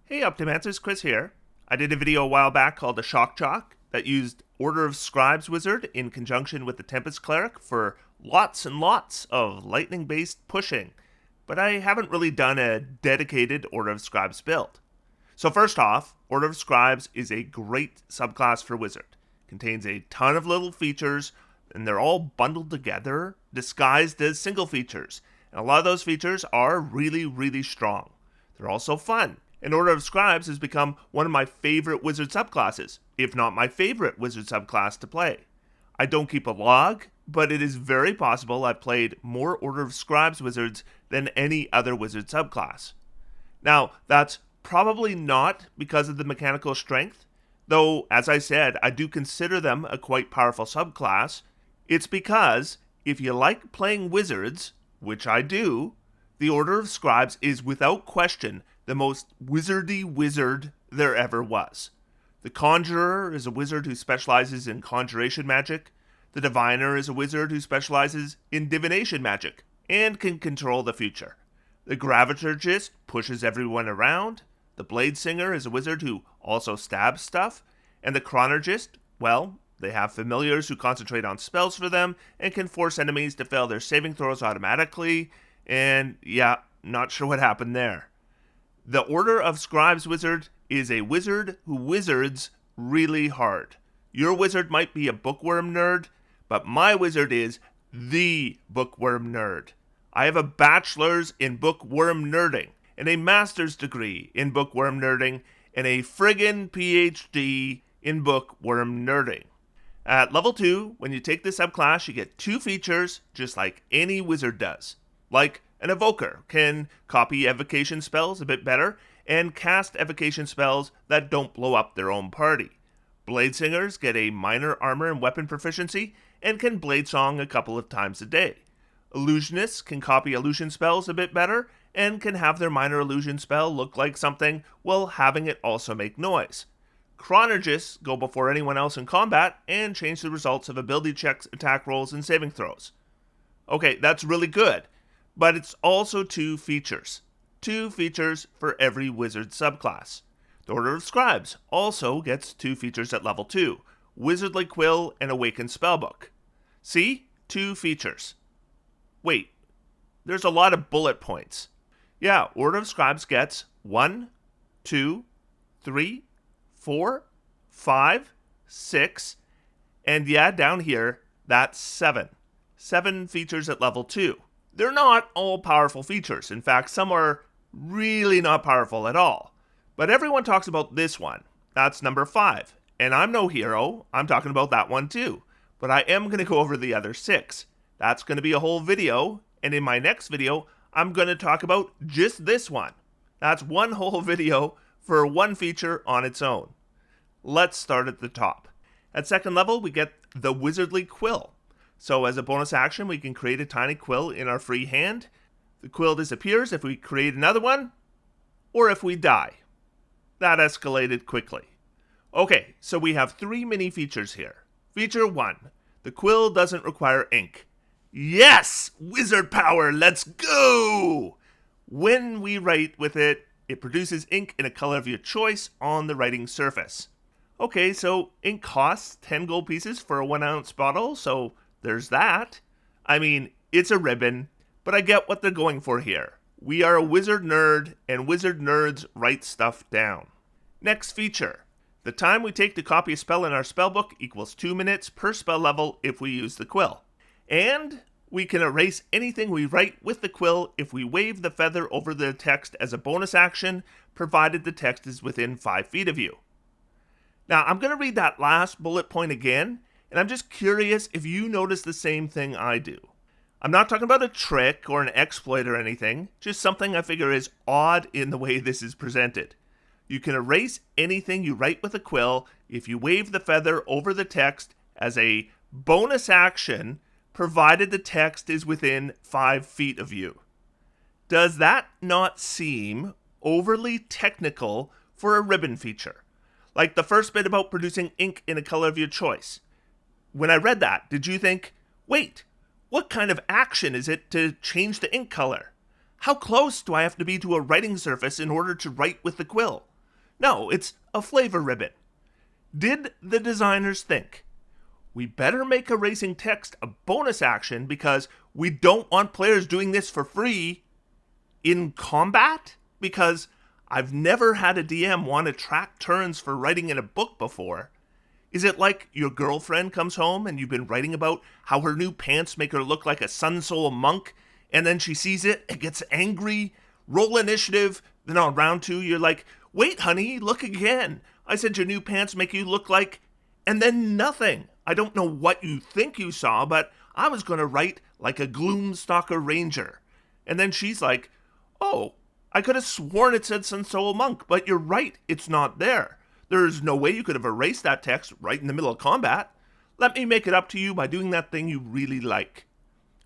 Hey Optimancers, Chris here. I did a video a while back called the Shock Jock that used Order of Scribes Wizard in conjunction with the Tempest Cleric for lots and lots of lightning-based pushing, but I haven't really done a dedicated Order of Scribes build. So first off, Order of Scribes is a great subclass for Wizard. Contains a ton of little features, and they're all bundled together, disguised as single features. And a lot of those features are really strong. They're also fun. And Order of Scribes has become one of my favorite wizard subclasses, if not my favorite wizard subclass to play. I don't keep a log, but it is very possible I've played more Order of Scribes wizards than any other wizard subclass. Now, that's probably not because of the mechanical strength, though, as I said, I do consider them a quite powerful subclass. It's because, if you like playing wizards, which I do, the Order of Scribes is without question the most wizardy wizard there ever was. The Conjurer is a wizard who specializes in conjuration magic. The Diviner is a wizard who specializes in divination magic and can control the future. The Graviturgist pushes everyone around. The Blade Singer is a wizard who also stabs stuff. And the Chronergist, well, they have familiars who concentrate on spells for them and can force enemies to fail their saving throws automatically. And yeah, not sure what happened there. The Order of Scribes Wizard is a wizard who wizards really hard. Your wizard might be a bookworm nerd, but my wizard is the bookworm nerd. I have a bachelor's in bookworm nerding, and a master's degree in bookworm nerding, and a friggin' PhD in bookworm nerding. At level 2, when you take this subclass, you get 2 features just like any wizard does. Like, an evoker can copy evocation spells a bit better and cast evocation spells that don't blow up their own party. Blade Singers get a minor armor and weapon proficiency and can blade song a couple of times a day. Illusionists can copy illusion spells a bit better and can have their minor illusion spell look like something while having it also make noise. Chronergists go before anyone else in combat and change the results of ability checks, attack rolls, and saving throws. Okay, that's really good. But it's also 2 features. 2 features for every wizard subclass. The Order of Scribes also gets 2 features at level 2. Wizardly Quill and Awakened Spellbook. See? 2 features. Wait, there's a lot of bullet points. Yeah, Order of Scribes gets 1, 2, 3, 4, 5, 6, and yeah, down here, that's 7. 7 features at level 2. They're not all powerful features. In fact, some are really not powerful at all. But everyone talks about this one. That's number 5. And I'm no hero. I'm talking about that one too. But I am going to go over the other 6. That's going to be a whole video. And in my next video, I'm going to talk about just this one. That's one whole video for one feature on its own. Let's start at the top. At second level, we get the Wizardly Quill. So as a bonus action, we can create a tiny quill in our free hand. The quill disappears if we create another one, or if we die. That escalated quickly. Okay, so we have 3 mini features here. Feature 1, the quill doesn't require ink. Yes! Wizard power, let's go! When we write with it, it produces ink in a color of your choice on the writing surface. Okay, so ink costs 10 gold pieces for a 1 ounce bottle, so there's that. I mean, it's a ribbon, but I get what they're going for here. We are a wizard nerd, and wizard nerds write stuff down. Next feature. The time we take to copy a spell in our spellbook equals 2 minutes per spell level if we use the quill. And we can erase anything we write with the quill if we wave the feather over the text as a bonus action, provided the text is within 5 feet of you. Now, I'm going to read that last bullet point again, and I'm just curious if you notice the same thing I do. I'm not talking about a trick or an exploit or anything, just something I figure is odd in the way this is presented. You can erase anything you write with a quill if you wave the feather over the text as a bonus action, provided the text is within 5 feet of you. Does that not seem overly technical for a ribbon feature? Like the first bit about producing ink in a color of your choice. When I read that, did you think, wait, what kind of action is it to change the ink color? How close do I have to be to a writing surface in order to write with the quill? No, it's a flavor ribbon. Did the designers think, we better make erasing text a bonus action because we don't want players doing this for free in combat? Because I've never had a DM want to track turns for writing in a book before. Is it like your girlfriend comes home and you've been writing about how her new pants make her look like a Sun Soul monk, and then she sees it and gets angry, roll initiative, then on round 2 you're like, wait honey, look again. I said your new pants make you look like... And then nothing. I don't know what you think you saw, but I was going to write like a Gloomstalker Ranger. And then she's like, oh, I could have sworn it said Sun Soul Monk, but you're right, it's not there. There's no way you could have erased that text right in the middle of combat. Let me make it up to you by doing that thing you really like.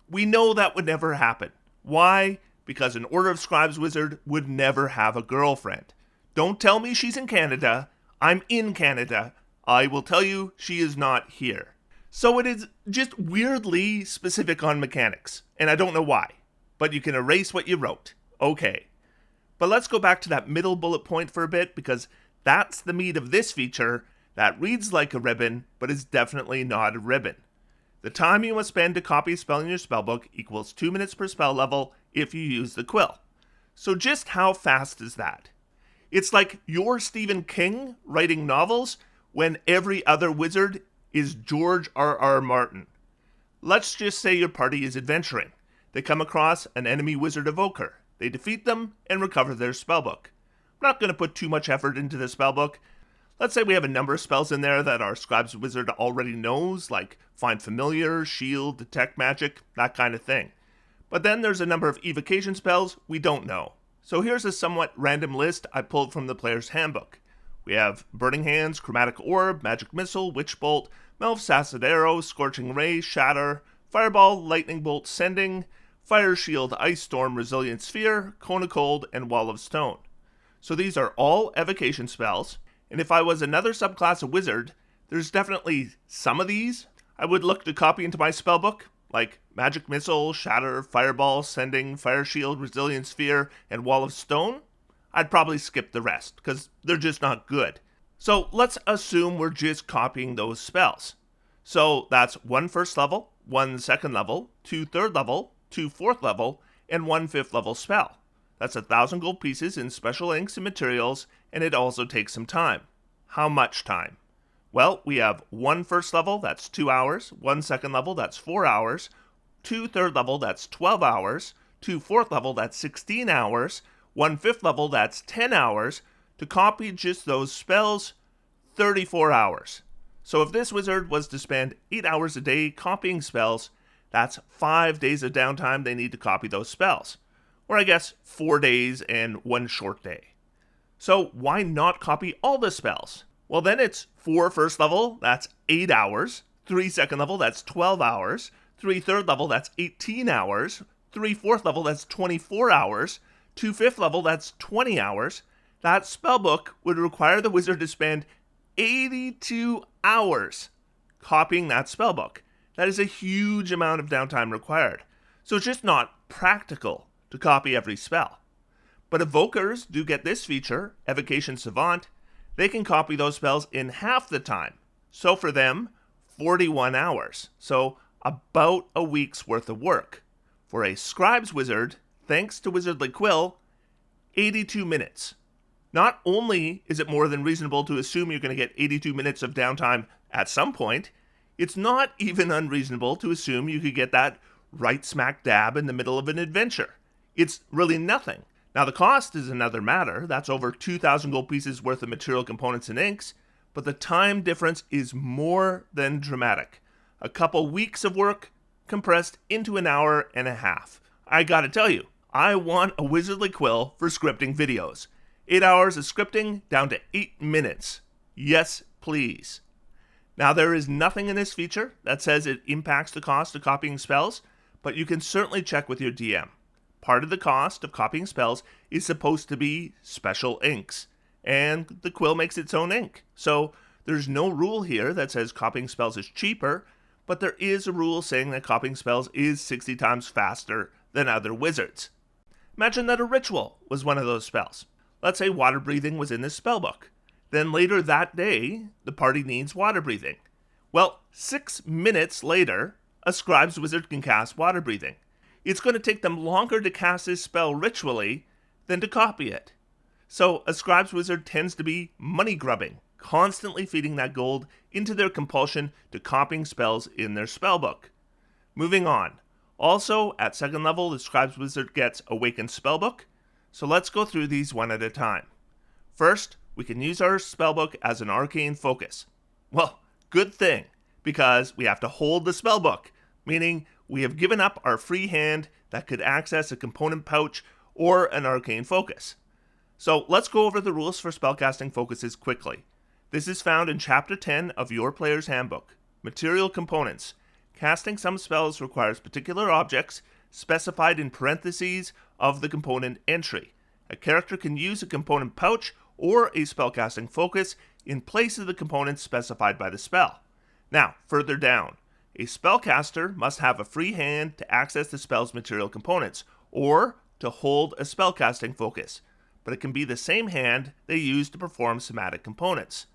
We know that would never happen. Why? Because an Order of Scribes Wizard would never have a girlfriend. Don't tell me she's in Canada. I'm in Canada. I will tell you she is not here. So it is just weirdly specific on mechanics, and I don't know why. But you can erase what you wrote. Okay. But let's go back to that middle bullet point for a bit, because that's the meat of this feature that reads like a ribbon, but is definitely not a ribbon. The time you must spend to copy a spell in your spellbook equals 2 minutes per spell level if you use the Quill. So just how fast is that? It's like you're Stephen King writing novels when every other wizard is George R.R. Martin. Let's just say your party is adventuring. They come across an enemy wizard evoker. They defeat them and recover their spellbook. I'm not going to put too much effort into the spellbook. Let's say we have a number of spells in there that our Scribes Wizard already knows, like Find Familiar, Shield, Detect Magic, that kind of thing. But then there's a number of evocation spells we don't know. So here's a somewhat random list I pulled from the player's handbook. We have Burning Hands, Chromatic Orb, Magic Missile, Witch Bolt, Melf's Acid Arrow, Scorching Ray, Shatter, Fireball, Lightning Bolt, Sending, Fire Shield, Ice Storm, Resilient Sphere, Cone of Cold, and Wall of Stone. So these are all evocation spells, and if I was another subclass of wizard, there's definitely some of these I would look to copy into my spellbook, like Magic Missile, Shatter, Fireball, Sending, Fire Shield, Resilient Sphere, and Wall of Stone. I'd probably skip the rest, because they're just not good. So let's assume we're just copying those spells. So that's 1 first level, 1 second level, 2 third level, 2 fourth level, and 1 fifth level spell. That's 1,000 gold pieces in special inks and materials, and it also takes some time. How much time? Well, we have 1 first level, that's 2 hours, 1 second level, that's 4 hours, 2 third level, that's 12 hours, 2 fourth level, that's 16 hours, 1 fifth level, that's 10 hours. To copy just those spells, 34 hours. So if this wizard was to spend 8 hours a day copying spells, that's 5 days of downtime they need to copy those spells. Or I guess 4 days and 1 short day. So why not copy all the spells? Well, then it's 4 first level, that's 8 hours. 3 second level, that's 12 hours. 3 third level, that's 18 hours. 3 fourth level, that's 24 hours. 2 fifth level, that's 20 hours. That spellbook would require the wizard to spend 82 hours copying that spellbook. That is a huge amount of downtime required. So it's just not practical to copy every spell. But evokers do get this feature, Evocation Savant. They can copy those spells in half the time. So for them, 41 hours. So about a week's worth of work. For a Scribes Wizard, thanks to Wizardly Quill, 82 minutes. Not only is it more than reasonable to assume you're going to get 82 minutes of downtime at some point, it's not even unreasonable to assume you could get that right smack dab in the middle of an adventure. It's really nothing. Now the cost is another matter. That's over 2,000 gold pieces worth of material components and inks, but the time difference is more than dramatic. A couple weeks of work compressed into an hour and a half. I gotta tell you, I want a Wizardly Quill for scripting videos. 8 hours of scripting down to 8 minutes. Yes, please. Now there is nothing in this feature that says it impacts the cost of copying spells, but you can certainly check with your DM. Part of the cost of copying spells is supposed to be special inks, and the Quill makes its own ink. So there's no rule here that says copying spells is cheaper, but there is a rule saying that copying spells is 60 times faster than other wizards. Imagine that a ritual was one of those spells. Let's say water breathing was in this spellbook. Then later that day, the party needs water breathing. Well, 6 minutes later, a Scribes Wizard can cast water breathing. It's going to take them longer to cast this spell ritually than to copy it. So a Scribes Wizard tends to be money grubbing, constantly feeding that gold into their compulsion to copying spells in their spellbook. Moving on. Also, at second level, the Scribes Wizard gets Awakened Spellbook. So let's go through these one at a time. First, we can use our spellbook as an arcane focus. Well, good thing, because we have to hold the spellbook, meaning we have given up our free hand that could access a component pouch or an arcane focus. So let's go over the rules for spellcasting focuses quickly. This is found in Chapter 10 of your player's handbook. Material components. Casting some spells requires particular objects specified in parentheses of the component entry. A character can use a component pouch or a spellcasting focus in place of the components specified by the spell. Now, further down. A spellcaster must have a free hand to access the spell's material components, or to hold a spellcasting focus, but it can be the same hand they use to perform somatic components.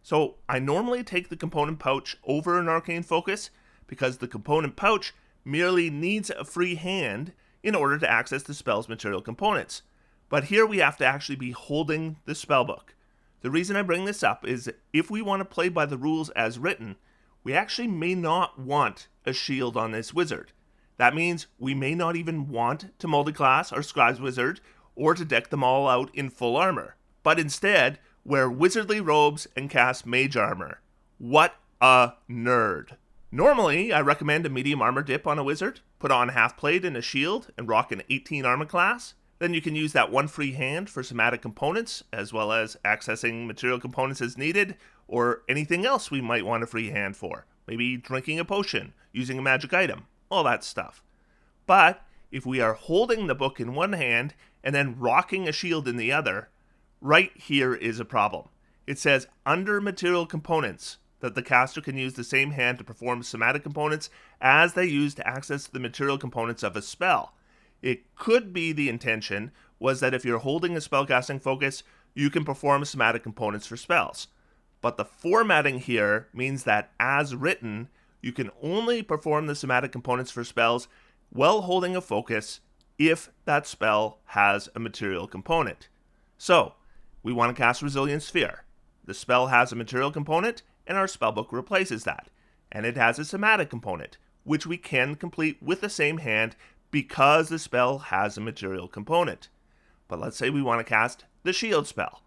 So I normally take the component pouch over an arcane focus because the component pouch merely needs a free hand in order to access the spell's material components. But here we have to actually be holding the spellbook. The reason I bring this up is if we want to play by the rules as written, we actually may not want a shield on this wizard. That means we may not even want to multiclass our Scribes Wizard or to deck them all out in full armor, but instead wear wizardly robes and cast mage armor. What a nerd. Normally, I recommend a medium armor dip on a wizard, put on half plate and a shield, and rock an 18 armor class. Then you can use that one free hand for somatic components, as well as accessing material components as needed, or anything else we might want a free hand for. Maybe drinking a potion, using a magic item, all that stuff. But if we are holding the book in one hand and then rocking a shield in the other, right here is a problem. It says under material components that the caster can use the same hand to perform somatic components as they use to access the material components of a spell. It could be the intention was that if you're holding a spellcasting focus, you can perform somatic components for spells. But the formatting here means that as written, you can only perform the somatic components for spells while holding a focus if that spell has a material component. So, we want to cast Resilient Sphere. The spell has a material component, and our spellbook replaces that. And it has a somatic component, which we can complete with the same hand because the spell has a material component. But let's say we want to cast the shield spell.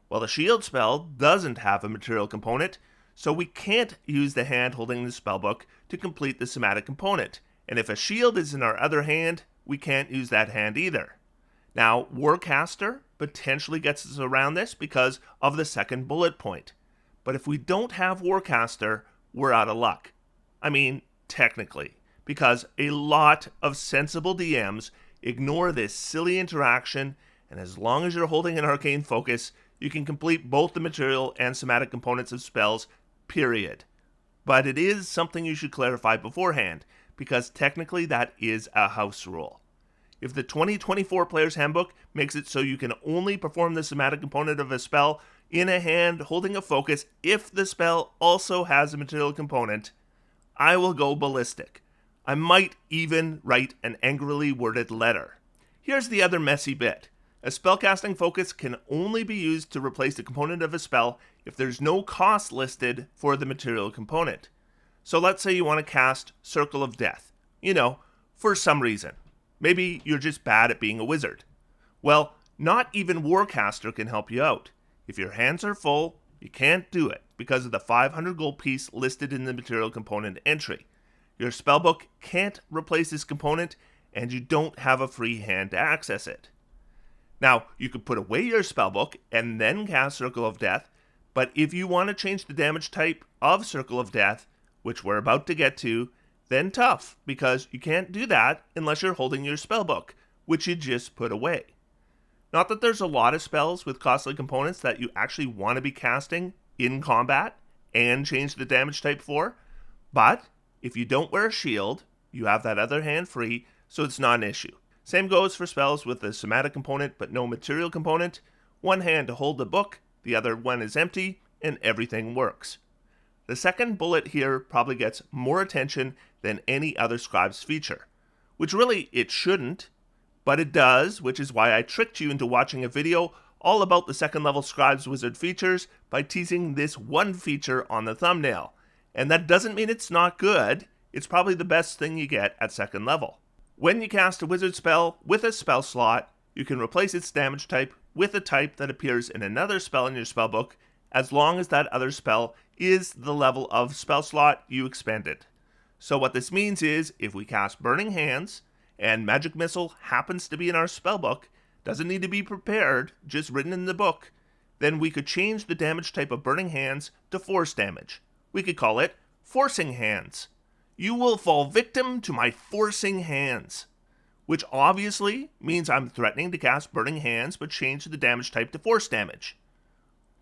Well, the shield spell doesn't have a material component, so we can't use the hand holding the spellbook to complete the somatic component. And if a shield is in our other hand, we can't use that hand either. Now, Warcaster potentially gets us around this because of the second bullet point. But if we don't have Warcaster, we're out of luck. I mean, technically, because a lot of sensible DMs ignore this silly interaction, and as long as you're holding an arcane focus, you can complete both the material and somatic components of spells, period. But it is something you should clarify beforehand, because technically that is a house rule. If the 2024 Player's Handbook makes it so you can only perform the somatic component of a spell in a hand holding a focus if the spell also has a material component, I will go ballistic. I might even write an angrily worded letter. Here's the other messy bit. A spellcasting focus can only be used to replace the component of a spell if there's no cost listed for the material component. So let's say you want to cast Circle of Death. For some reason. Maybe you're just bad at being a wizard. Well, not even Warcaster can help you out. If your hands are full, you can't do it because of the 500 gold piece listed in the material component entry. Your spellbook can't replace this component, and you don't have a free hand to access it. Now, you could put away your spellbook and then cast Circle of Death, but if you want to change the damage type of Circle of Death, which we're about to get to, then tough, because you can't do that unless you're holding your spellbook, which you just put away. Not that there's a lot of spells with costly components that you actually want to be casting in combat and change the damage type for, but if you don't wear a shield, you have that other hand free, so it's not an issue. Same goes for spells with a somatic component but no material component. one hand to hold the book, the other one is empty, and everything works. The second bullet here probably gets more attention than any other Scribes feature, which really it shouldn't, but it does, which is why I tricked you into watching a video all about the second level Scribes Wizard features by teasing this one feature on the thumbnail. And that doesn't mean it's not good, it's probably the best thing you get at second level. When you cast a wizard spell with a spell slot, you can replace its damage type with a type that appears in another spell in your spellbook, as long as that other spell is the level of spell slot you expended. So what this means is, if we cast Burning Hands, and Magic Missile happens to be in our spellbook, doesn't need to be prepared, just written in the book, then we could change the damage type of Burning Hands to force damage. We could call it Forcing Hands. You will fall victim to my forcing hands, which obviously means I'm threatening to cast Burning Hands but change the damage type to force damage.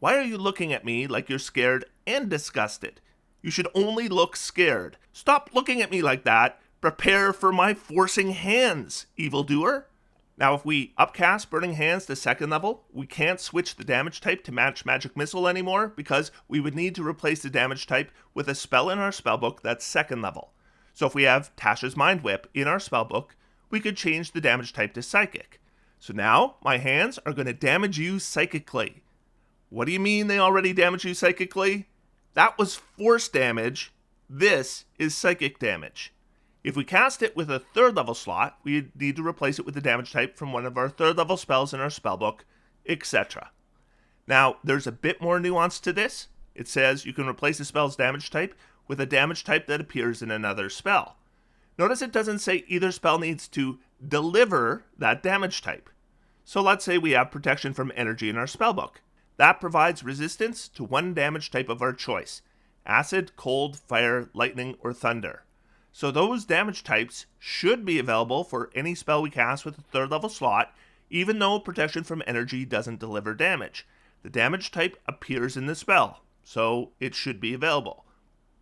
Why are you looking at me like you're scared and disgusted? You should only look scared. Stop looking at me like that. Prepare for my forcing hands, evildoer. Now, if we upcast Burning Hands to second level, we can't switch the damage type to match Magic Missile anymore because we would need to replace the damage type with a spell in our spellbook that's second level. So if we have Tasha's Mind Whip in our spellbook, we could change the damage type to Psychic. So now, my hands are going to damage you psychically. What do you mean they already damage you psychically? That was force damage. This is psychic damage. If we cast it with a third level slot, we need to replace it with the damage type from one of our third level spells in our spellbook, etc. Now, there's a bit more nuance to this. It says you can replace a spell's damage type with a damage type that appears in another spell. Notice it doesn't say either spell needs to deliver that damage type. So let's say we have protection from energy in our spellbook. That provides resistance to one damage type of our choice: acid, cold, fire, lightning, or thunder. So those damage types should be available for any spell we cast with a third level slot, even though protection from energy doesn't deliver damage. The damage type appears in the spell, so it should be available.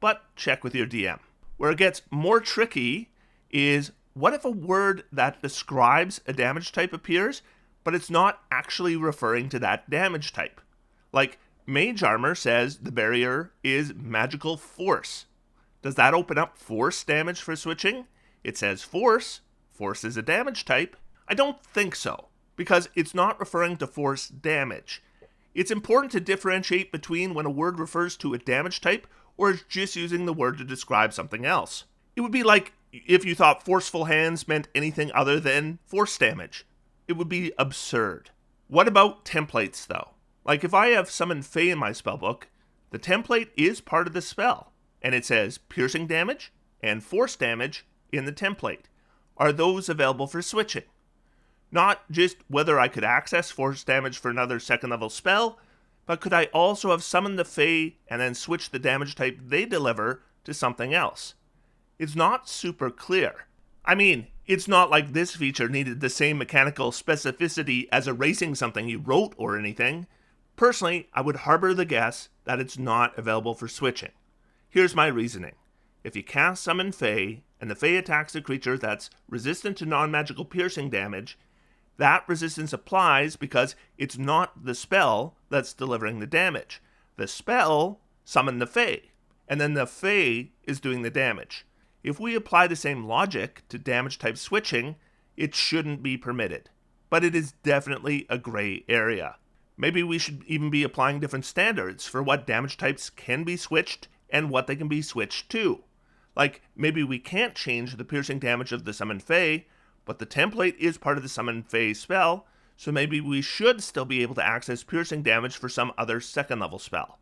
But check with your DM. Where it gets more tricky is, what if a word that describes a damage type appears, but it's not actually referring to that damage type? Like, Mage Armor says the barrier is magical force. Does that open up force damage for switching? It says force. Force is a damage type. I don't think so, because it's not referring to force damage. It's important to differentiate between when a word refers to a damage type or is just using the word to describe something else. It would be like if you thought forceful hands meant anything other than force damage. It would be absurd. What about templates, though? Like, if I have Summon Fae in my spellbook, the template is part of the spell, and it says piercing damage and force damage in the template. Are those available for switching? Not just whether I could access force damage for another second level spell, but could I also have summoned the Fae and then switch the damage type they deliver to something else? It's not super clear. I mean, it's not like this feature needed the same mechanical specificity as erasing something you wrote or anything. Personally, I would harbor the guess that it's not available for switching. Here's my reasoning. If you cast Summon Fae, and the Fae attacks a creature that's resistant to non-magical piercing damage, that resistance applies because it's not the spell that's delivering the damage. The spell summoned the Fae, and then the Fae is doing the damage. If we apply the same logic to damage type switching, it shouldn't be permitted. But it is definitely a gray area. Maybe we should even be applying different standards for what damage types can be switched and what they can be switched to. Like, maybe we can't change the piercing damage of the Summon Fae, but the template is part of the Summon Fae spell, so maybe we should still be able to access piercing damage for some other second level spell.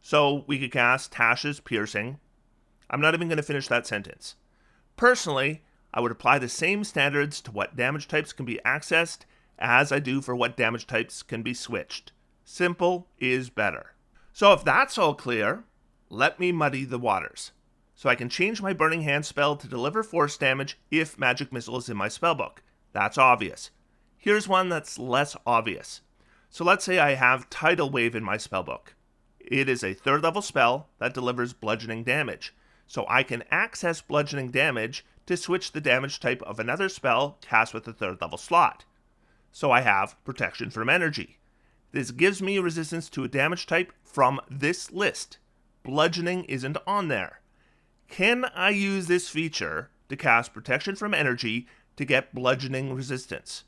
So we could cast Tasha's Piercing. I'm not even going to finish that sentence. Personally, I would apply the same standards to what damage types can be accessed as I do for what damage types can be switched. Simple is better. So if that's all clear, let me muddy the waters. So I can change my Burning Hand spell to deliver force damage if Magic Missile is in my spellbook. That's obvious. Here's one that's less obvious. So let's say I have Tidal Wave in my spellbook. It is a third level spell that delivers bludgeoning damage. So I can access bludgeoning damage to switch the damage type of another spell cast with a third level slot. So I have protection from energy. This gives me resistance to a damage type from this list. Bludgeoning isn't on there. Can I use this feature to cast protection from energy to get bludgeoning resistance?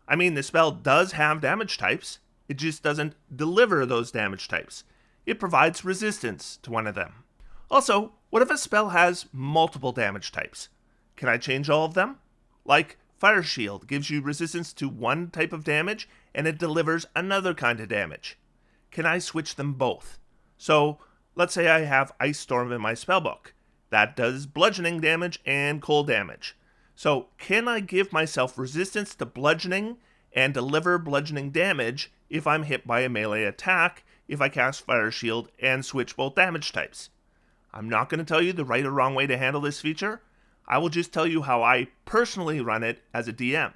I mean, the spell does have damage types, it just doesn't deliver those damage types. It provides resistance to one of them. Also, what if a spell has multiple damage types? Can I change all of them? Like Fire Shield gives you resistance to one type of damage and it delivers another kind of damage. Can I switch them both? So, let's say I have Ice Storm in my spellbook. That does bludgeoning damage and cold damage. So, can I give myself resistance to bludgeoning and deliver bludgeoning damage if I'm hit by a melee attack if I cast Fire Shield and switch both damage types? I'm not going to tell you the right or wrong way to handle this feature. I will just tell you how I personally run it as a DM.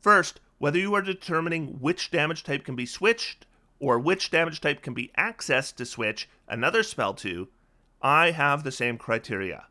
First, whether you are determining which damage type can be switched or which damage type can be accessed to switch another spell to, I have the same criteria.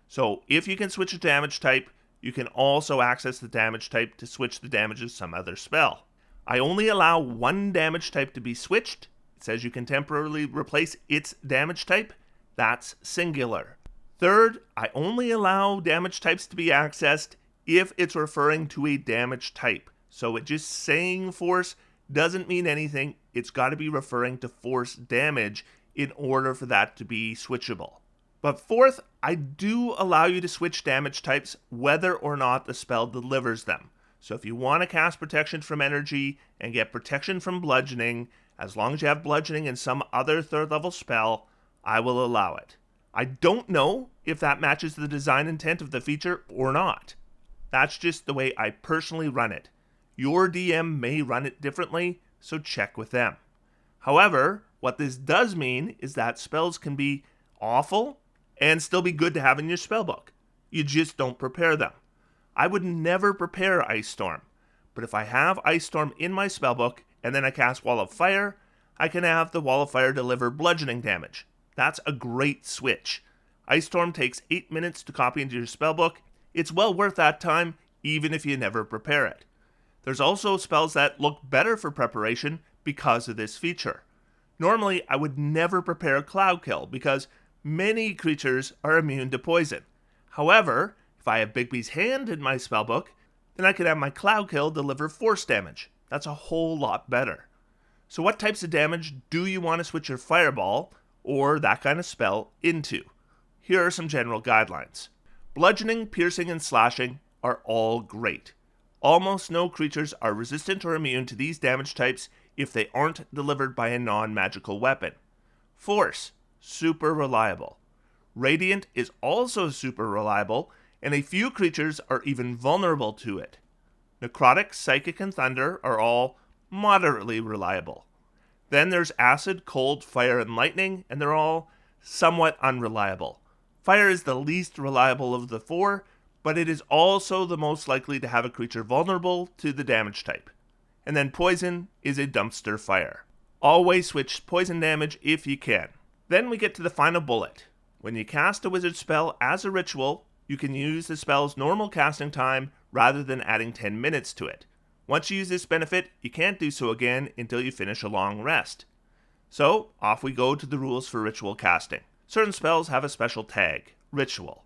So if you can switch a damage type, you can also access the damage type to switch the damage of some other spell. I only allow one damage type to be switched. It says you can temporarily replace its damage type. That's singular. Third, I only allow damage types to be accessed if it's referring to a damage type. So it just saying force doesn't mean anything. It's got to be referring to force damage in order for that to be switchable. But fourth, I do allow you to switch damage types whether or not the spell delivers them. So if you want to cast protection from energy and get protection from bludgeoning, as long as you have bludgeoning in some other third level spell, I will allow it. I don't know if that matches the design intent of the feature or not. That's just the way I personally run it. Your DM may run it differently, so check with them. However, what this does mean is that spells can be awful and still be good to have in your spellbook. You just don't prepare them. I would never prepare Ice Storm, but if I have Ice Storm in my spellbook and then I cast Wall of Fire, I can have the Wall of Fire deliver bludgeoning damage. That's a great switch. Ice Storm takes 8 minutes to copy into your spellbook. It's well worth that time, even if you never prepare it. There's also spells that look better for preparation because of this feature. Normally, I would never prepare Cloud Kill because many creatures are immune to poison. However, if I have Bigby's Hand in my spellbook, then I could have my Cloud Kill deliver force damage. That's a whole lot better. So what types of damage do you want to switch your Fireball or that kind of spell into? Here are some general guidelines. Bludgeoning, piercing, and slashing are all great. Almost no creatures are resistant or immune to these damage types if they aren't delivered by a non-magical weapon. Force, super reliable. Radiant is also super reliable, and a few creatures are even vulnerable to it. Necrotic, Psychic, and Thunder are all moderately reliable. Then there's Acid, Cold, Fire, and Lightning, and they're all somewhat unreliable. Fire is the least reliable of the four, but it is also the most likely to have a creature vulnerable to the damage type. And then Poison is a dumpster fire. Always switch poison damage if you can. Then we get to the final bullet. When you cast a wizard spell as a ritual, you can use the spell's normal casting time rather than adding 10 minutes to it. Once you use this benefit, you can't do so again until you finish a long rest. So, off we go to the rules for ritual casting. Certain spells have a special tag, Ritual.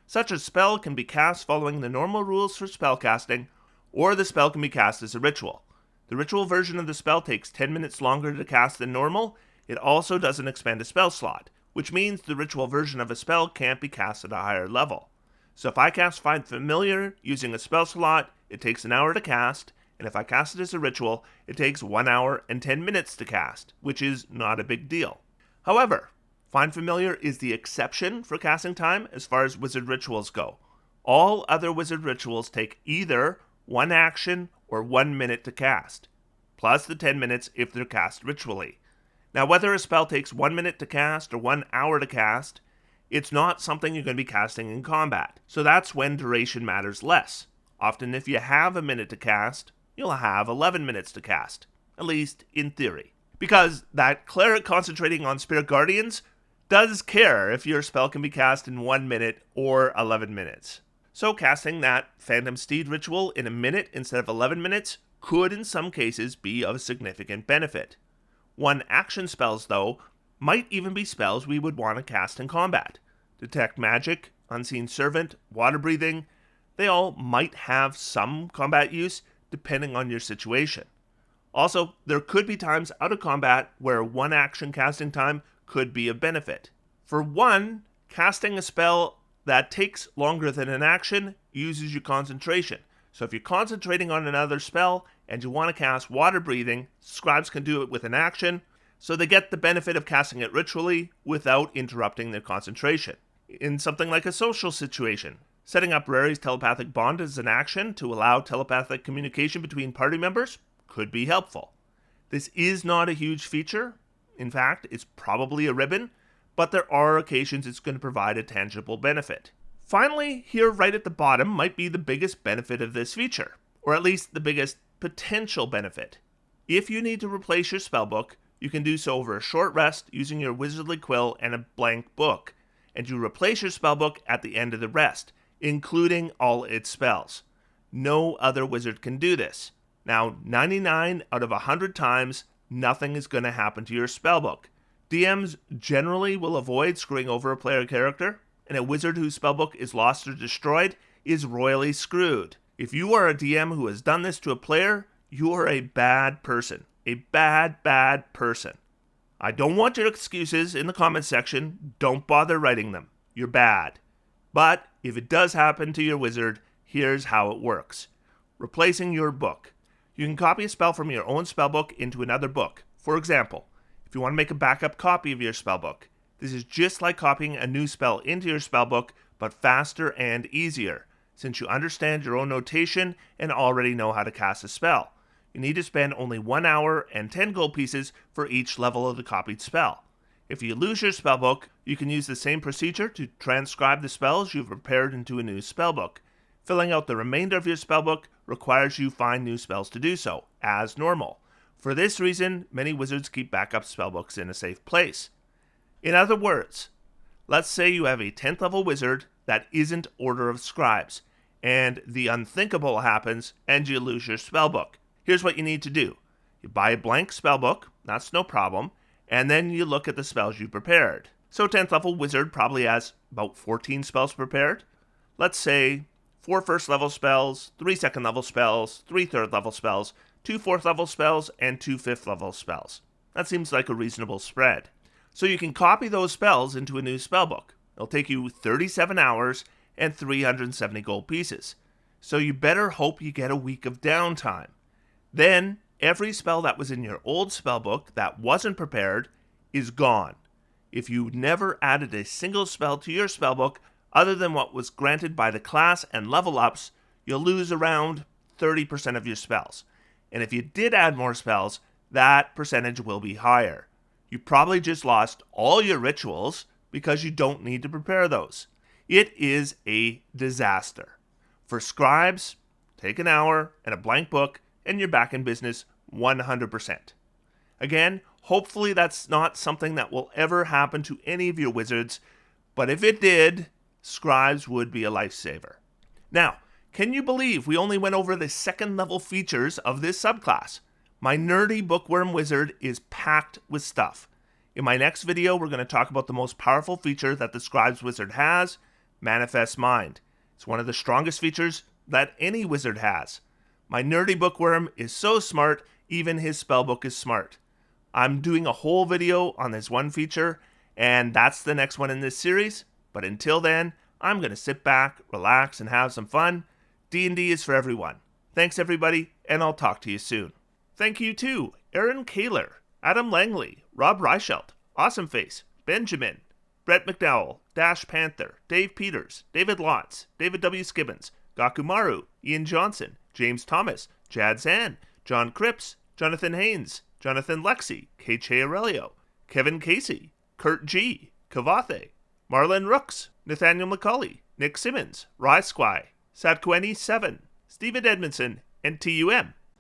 Such a spell can be cast following the normal rules for spellcasting, or the spell can be cast as a ritual. The ritual version of the spell takes 10 minutes longer to cast than normal. It also doesn't expand a spell slot, which means the ritual version of a spell can't be cast at a higher level. So if I cast Find Familiar using a spell slot, it takes an hour to cast, and if I cast it as a ritual, it takes 1 hour and 10 minutes to cast, which is not a big deal. However, Find Familiar is the exception for casting time as far as wizard rituals go. All other wizard rituals take either 1 action or 1 minute to cast, plus the 10 minutes if they're cast ritually. Now, whether a spell takes 1 minute to cast or 1 hour to cast, it's not something you're going to be casting in combat, so that's when duration matters less. Often if you have a minute to cast, you'll have 11 minutes to cast, at least in theory. Because that cleric concentrating on Spirit Guardians does care if your spell can be cast in 1 minute or 11 minutes. So casting that Phantom Steed ritual in a minute instead of 11 minutes could in some cases be of significant benefit. One action spells, though, might even be spells we would want to cast in combat. Detect Magic, Unseen Servant, Water Breathing, they all might have some combat use depending on your situation. Also, there could be times out of combat where one action casting time could be of benefit. For one, casting a spell that takes longer than an action uses your concentration. So if you're concentrating on another spell and you want to cast Water Breathing, Scribes can do it with an action, so they get the benefit of casting it ritually without interrupting their concentration. In something like a social situation, setting up Rary's Telepathic Bond as an action to allow telepathic communication between party members could be helpful. This is not a huge feature. In fact, it's probably a ribbon, but there are occasions it's going to provide a tangible benefit. Finally, here right at the bottom might be the biggest benefit of this feature, or at least the biggest potential benefit. If you need to replace your spellbook, you can do so over a short rest using your Wizardly Quill and a blank book, and you replace your spellbook at the end of the rest, including all its spells. No other wizard can do this. Now, 99 out of 100 times, nothing is going to happen to your spellbook. DMs generally will avoid screwing over a player character, and a wizard whose spellbook is lost or destroyed is royally screwed. If you are a DM who has done this to a player, you are a bad person. A bad, bad person. I don't want your excuses in the comment section. Don't bother writing them. You're bad. But if it does happen to your wizard, here's how it works. Replacing your book. You can copy a spell from your own spellbook into another book. For example, if you want to make a backup copy of your spellbook, this is just like copying a new spell into your spellbook, but faster and easier, since you understand your own notation and already know how to cast a spell. You need to spend only 1 hour and 10 gold pieces for each level of the copied spell. If you lose your spellbook, you can use the same procedure to transcribe the spells you've prepared into a new spellbook. Filling out the remainder of your spellbook requires you find new spells to do so, as normal. For this reason, many wizards keep backup spellbooks in a safe place. In other words, let's say you have a 10th level wizard that isn't Order of Scribes, and the unthinkable happens and you lose your spellbook. Here's what you need to do. You buy a blank spellbook, that's no problem, and then you look at the spells you prepared. So 10th level wizard probably has about 14 spells prepared. Let's say 4 first level spells, 3 second level spells, 3 third level spells, 2 fourth level spells, and 2 fifth level spells. That seems like a reasonable spread. So you can copy those spells into a new spellbook. It'll take you 37 hours and 370 gold pieces. So you better hope you get a week of downtime. Then, every spell that was in your old spellbook that wasn't prepared is gone. If you never added a single spell to your spellbook other than what was granted by the class and level ups, you'll lose around 30% of your spells. And if you did add more spells, that percentage will be higher. You probably just lost all your rituals because you don't need to prepare those. It is a disaster. For Scribes, take an hour and a blank book, and you're back in business 100%. Again, hopefully that's not something that will ever happen to any of your wizards, but if it did, Scribes would be a lifesaver. Now, can you believe we only went over the second level features of this subclass? My nerdy bookworm wizard is packed with stuff. In my next video, we're going to talk about the most powerful feature that the Scribes Wizard has, Manifest Mind. It's one of the strongest features that any wizard has. My nerdy bookworm is so smart, even his spellbook is smart. I'm doing a whole video on this one feature, and that's the next one in this series. But until then, I'm going to sit back, relax, and have some fun. D&D is for everyone. Thanks everybody, and I'll talk to you soon. Thank you to Aaron Kaler, Adam Langley, Rob Reichelt, Awesome Face, Benjamin, Brett McDowell, Dash Panther, Dave Peters, David Lotz, David W. Skibbons, Gakumaru, Ian Johnson, James Thomas, Jad Zan, John Cripps, Jonathan Haynes, Jonathan Lexi, K.J. Aurelio, Kevin Casey, Kurt G., Kavathe, Marlon Rooks, Nathaniel McCauley, Nick Simmons, Rye Squy, Sadqueni 7, Stephen Edmondson, and TUM.